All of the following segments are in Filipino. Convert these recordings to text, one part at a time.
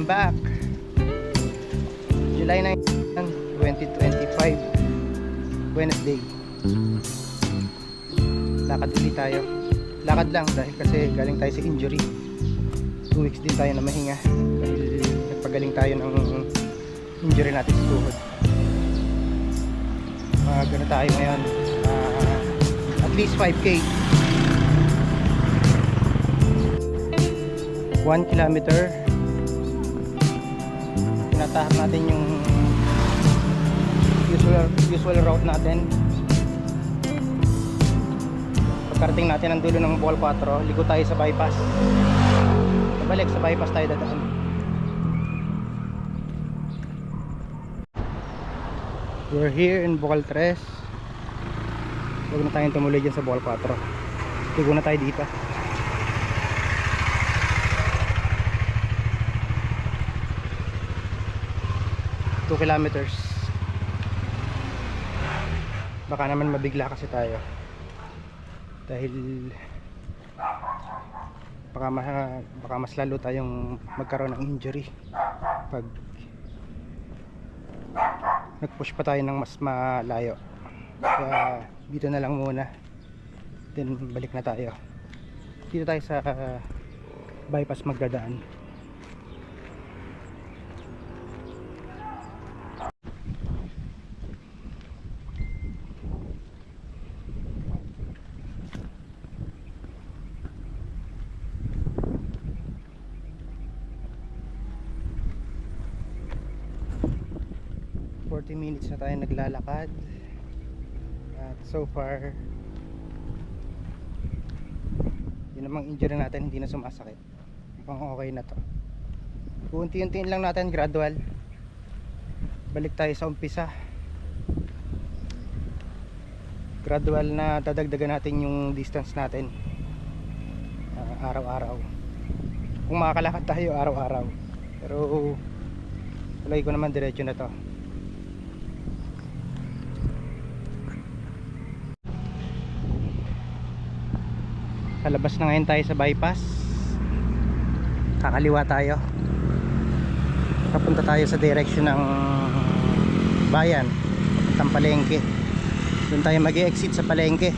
Welcome back. July 9, 2025, Wednesday. Lakad ulit tayo. Lakad lang dahil kasi galing tayo sa injury. 2 weeks din tayo na mahinga dahil nagpagaling tayo ng injury natin sa tuhod. Gano'n tayo ngayon, at least 5K. 1 kilometer. Tinatahak natin yung usual route natin. Pagkarating natin ang dulo ng Bohol 4, ligo tayo sa bypass. Balik sa bypass tayo dadaan. We're here in Bohol 3. Huwag na tayong tumuloy dyan sa Bohol 4. Ligo na tayo dito. Kilometers. Baka naman mabigla kasi tayo dahil baka mas lalo tayong magkaroon ng injury pag nag-push pa tayo ng mas malayo. Kaya dito na lang muna, then balik na tayo. Dito tayo sa bypass magdadaan. 40 minutes na tayo naglalakad at so far yun namang injury natin hindi na sumasakit. Mukhang okay na to. Unti-untiin lang natin, gradual. Balik tayo sa umpisa. Gradual na dadagdagan natin yung distance natin araw-araw. Kung makakalakad tayo araw-araw, pero tuloy ko naman diretso na to. Kalabas na ngayon tayo sa bypass. Kakaliwa tayo. Papunta tayo sa direction ng bayan, ng palengke. Doon tayo mag-exit sa palengke.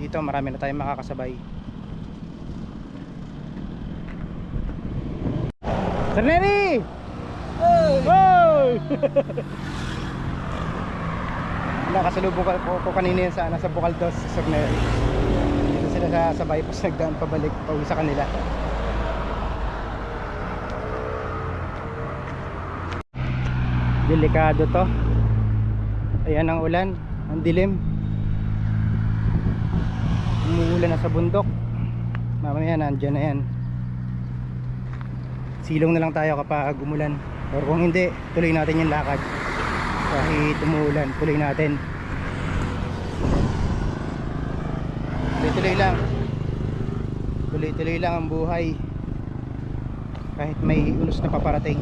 Dito marami na tayong makakasabay. Sir Neri! Hey! Hey! Nakasalubong ko kanina yan sa nasa Bukaldos sa Sir Neri. Dito sila sa bypass nagdaan pabalik pauwi sa kanila. Delikado to. Ayan ang ulan, ang dilim. Umuulan na sa bundok. Mamaya nandyan na yan. Silong na lang tayo kapag umulan. Pero kung hindi, tuloy natin yung lakad. Kahit umuulan, tuloy natin. Tuloy-tuloy lang. Tuloy-tuloy lang ang buhay. Kahit may unos na paparating.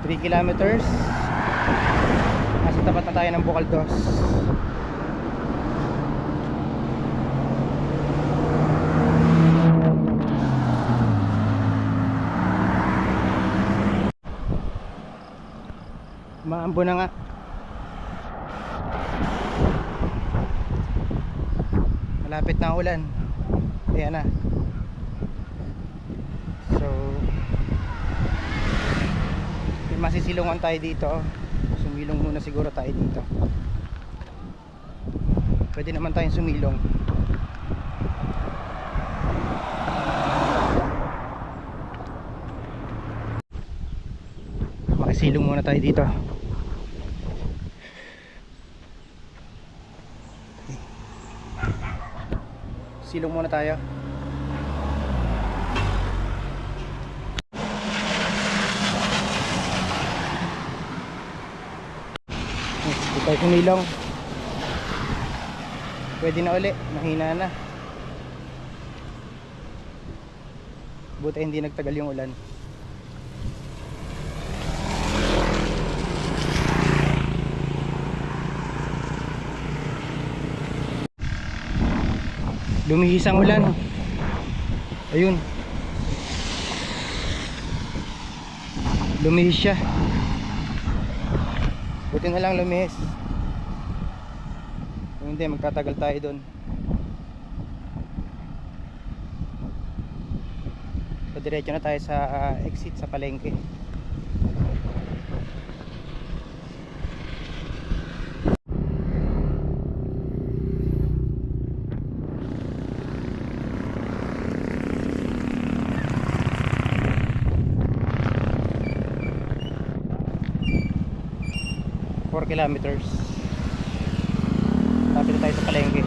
3 kilometers. Nasa tapat na tayo ng Bukaldos. Maambo na nga. Malapit na ulan. Ayan na. So masisilungan tayo dito. Sumilong muna siguro tayo dito. Pwede naman tayong sumilong. Makisilong muna tayo dito. Silong muna tayo. tayo kumilong. Pwede na uli, mahina na. Buti hindi nagtagal yung ulan. Lumihis ang ulan. Ayun. Lumihis siya. Buti na lang lumihis. Kung hindi, magtatagal tayo doon. So diretso na tayo sa exit sa palengke. Kilometers. Lapit na tayo sa palengke.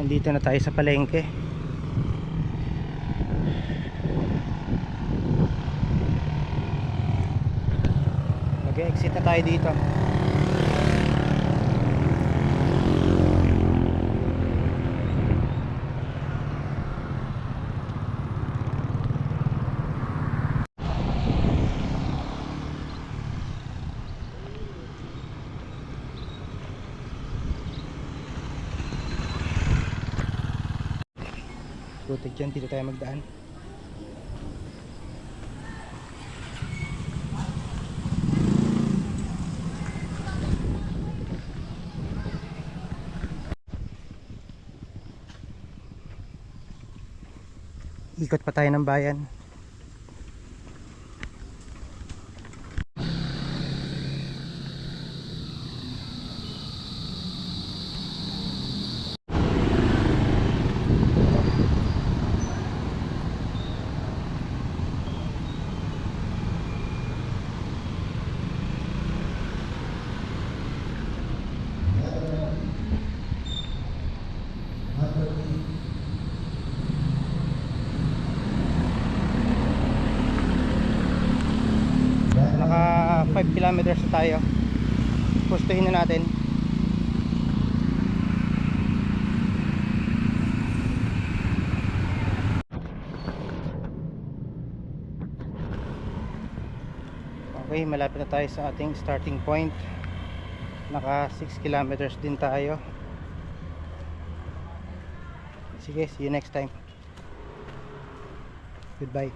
Nandito na tayo sa palengke. Mag-exit na tayo dito. Buti dyan, dito tayo magdaan. Ikot pa tayo ng bayan. Naka 5 kilometers na tayo. Pustuhin na natin. Okay, malapit na tayo sa ating starting point. Naka 6 kilometers din tayo. Sige, see you next time. Goodbye.